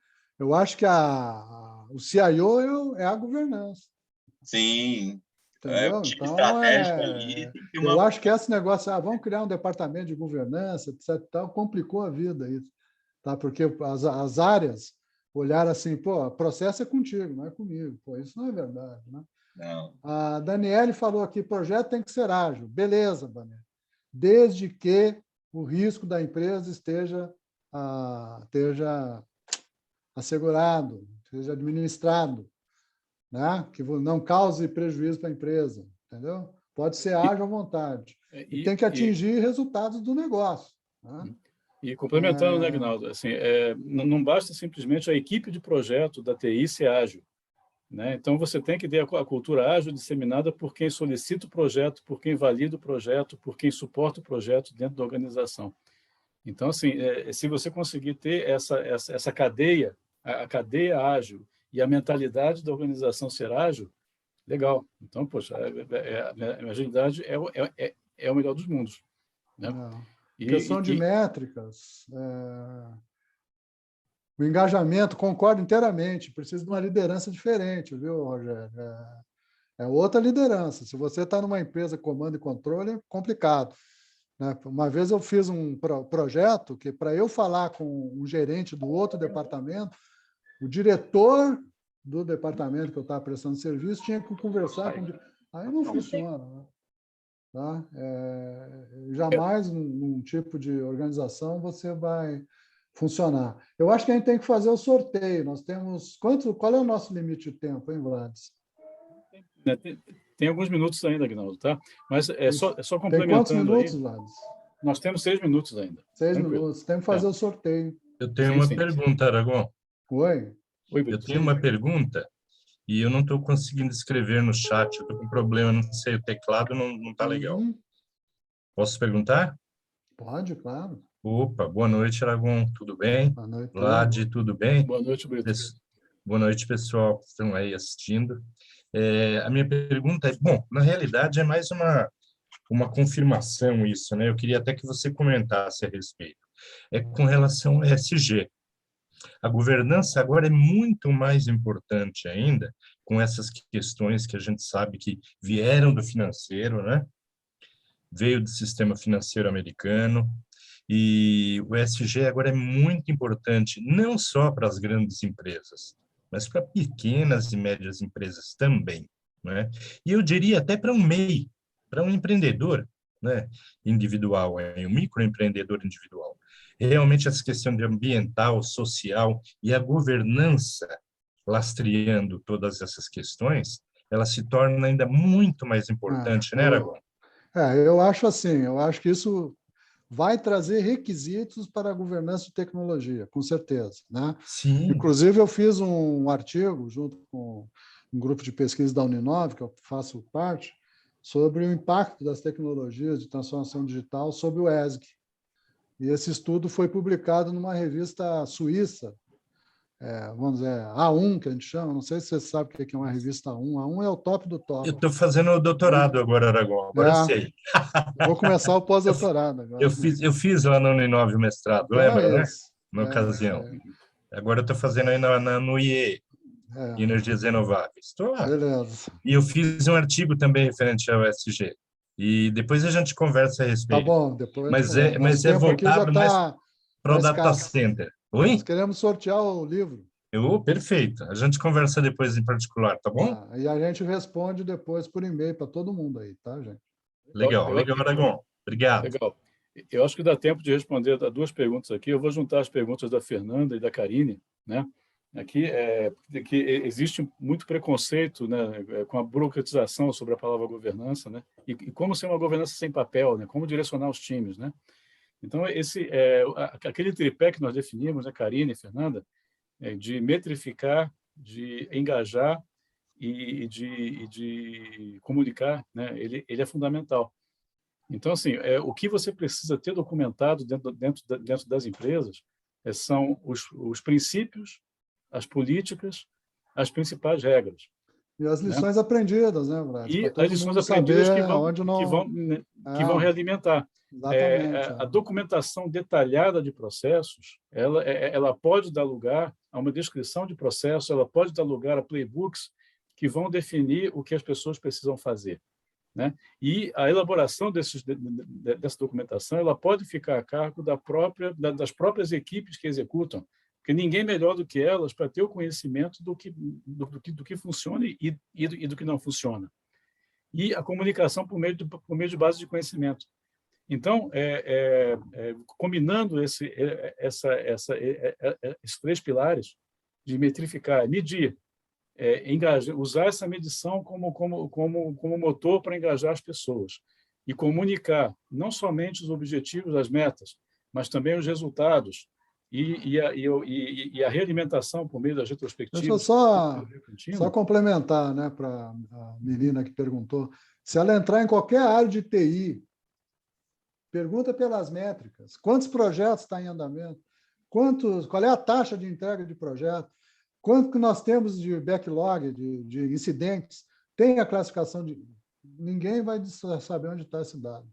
o CIO é a governança. Sim. Entendeu? O time Então, estratégico ali tem que ter eu acho que esse negócio, vamos criar um departamento de governança, etc., tal, complicou a vida isso, tá? Porque as áreas olharam assim, pô, processo é contigo, não é comigo. Pô, isso não é verdade, né? Não. A Daniele falou aqui, projeto tem que ser ágil. Beleza, Daniele. Desde que o risco da empresa esteja assegurado, esteja administrado, né? Que não cause prejuízo para a empresa, entendeu? Pode ser ágil à vontade. E tem que atingir resultados do negócio. Né? E complementando, né, Aguinaldo, assim, não basta simplesmente a equipe de projeto da TI ser ágil. Né? Então, você tem que ter a cultura ágil disseminada por quem solicita o projeto, por quem valida o projeto, por quem suporta o projeto dentro da organização. Então, assim, se você conseguir ter essa cadeia, a cadeia ágil e a mentalidade da organização ser ágil, legal. Então, poxa, a agilidade é o melhor dos mundos. Né? Questão de métricas, o engajamento, concordo inteiramente, precisa de uma liderança diferente, viu, Rogério? É outra liderança. Se você está numa empresa comando e controle, é complicado. Né? Uma vez eu fiz um projeto que, para eu falar com o gerente do outro departamento, o diretor do departamento que eu estava prestando serviço tinha que conversar com... Aí não funciona. Né? Tá? Jamais num tipo de organização você vai funcionar. Eu acho que a gente tem que fazer o sorteio. Nós temos... Qual é o nosso limite de tempo, hein, Vlades? Tem alguns minutos ainda, Aguinaldo, tá? Mas só complementando. Tem quantos minutos, aí, Vlades? Nós temos 6 minutos ainda. 6 Tranquilo. minutos. Tem que fazer o sorteio. Eu tenho uma pergunta, Aragão. Oi? Eu tenho uma pergunta e eu não estou conseguindo escrever no chat. Eu estou com problema, não sei, o teclado não está legal. Posso perguntar? Pode, claro. Opa, boa noite, Aragão. Tudo bem? Boa noite. Lade, tudo bem? Boa noite, Brito. Boa noite, pessoal que estão aí assistindo. A minha pergunta é, bom, na realidade é mais uma confirmação isso, né? Eu queria até que você comentasse a respeito. É com relação ao ESG. A governança agora é muito mais importante ainda, com essas questões que a gente sabe que vieram do financeiro, né? Veio do sistema financeiro americano, e o ESG agora é muito importante, não só para as grandes empresas, mas para pequenas e médias empresas também, né? E eu diria até para um MEI, para um empreendedor, né, individual, um microempreendedor individual. Realmente essa questão de ambiental, social e a governança lastreando todas essas questões, ela se torna ainda muito mais importante, né, Aragão? Eu acho assim, eu acho que isso vai trazer requisitos para a governança de tecnologia, com certeza, né? Sim. Inclusive, eu fiz um artigo junto com um grupo de pesquisa da Uninove, que eu faço parte, sobre o impacto das tecnologias de transformação digital sobre o ESG. E esse estudo foi publicado numa revista suíça, vamos dizer, A1, que a gente chama, não sei se você sabe o que é uma revista A1. A1 é o top do top. Eu estou fazendo o doutorado agora, Aragão, agora sei. Vou começar o pós-doutorado agora. Eu fiz lá na Uninove o mestrado, lembra, né? Na ocasião. Agora eu estou fazendo aí no IE, Energias Renováveis. Estou lá. Beleza. E eu fiz um artigo também referente ao ESG. E depois a gente conversa a respeito. Tá bom, depois. Mas é voltado mais para o data center. Oi? Nós queremos sortear o livro. Perfeito. A gente conversa depois em particular, tá bom? E a gente responde depois por e-mail para todo mundo aí, tá, gente? Legal, Aragão. Obrigado. Legal. Eu acho que dá tempo de responder a 2 perguntas aqui. Eu vou juntar as perguntas da Fernanda e da Karine, né? Aqui que existe muito preconceito, né, com a burocratização sobre a palavra governança, né? E como ser uma governança sem papel, né? Como direcionar os times, né? Então aquele tripé que nós definimos, né, Karine e Fernanda, de metrificar, de engajar e de comunicar, né? Ele é fundamental. Então, assim, o que você precisa ter documentado dentro das empresas são os princípios, as políticas, as principais regras. E as lições aprendidas, né, Vlad? E as lições aprendidas que vão realimentar. Exatamente. A documentação detalhada de processos, ela pode dar lugar a uma descrição de processo, ela pode dar lugar a playbooks que vão definir o que as pessoas precisam fazer, né? E a elaboração dessa documentação ela pode ficar a cargo das próprias equipes que executam, porque ninguém melhor do que elas para ter o conhecimento do que funciona e do que não funciona. E a comunicação por meio de base de conhecimento. Então, combinando esses 3 pilares de metrificar, medir, usar essa medição como motor para engajar as pessoas e comunicar não somente os objetivos, as metas, mas também os resultados e a realimentação por meio das retrospectivas. Deixa eu só complementar, né, para a menina que perguntou. Se ela entrar em qualquer área de TI, pergunta pelas métricas. Quantos projetos estão em andamento? Qual é a taxa de entrega de projeto? Quanto que nós temos de backlog, de incidentes? Tem a classificação de... Ninguém vai saber onde está esse dado.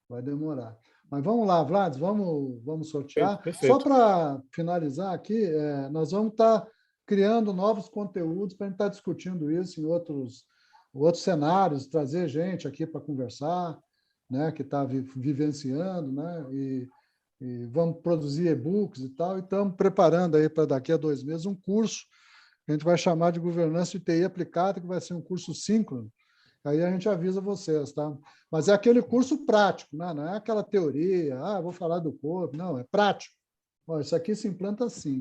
Vai demorar. Mas vamos lá, Vlad, vamos sortear. Perfeito. Só para finalizar aqui, nós vamos estar criando novos conteúdos para a gente estar discutindo isso em outros cenários, trazer gente aqui para conversar, né, que está vivenciando, né, e vamos produzir e-books e tal, e estamos preparando aí para daqui a 2 meses um curso que a gente vai chamar de Governança de TI Aplicada, que vai ser um curso síncrono. Aí a gente avisa vocês, tá? Mas é aquele curso prático, né? Não é aquela teoria, vou falar do corpo, não, é prático. Ó, isso aqui se implanta assim.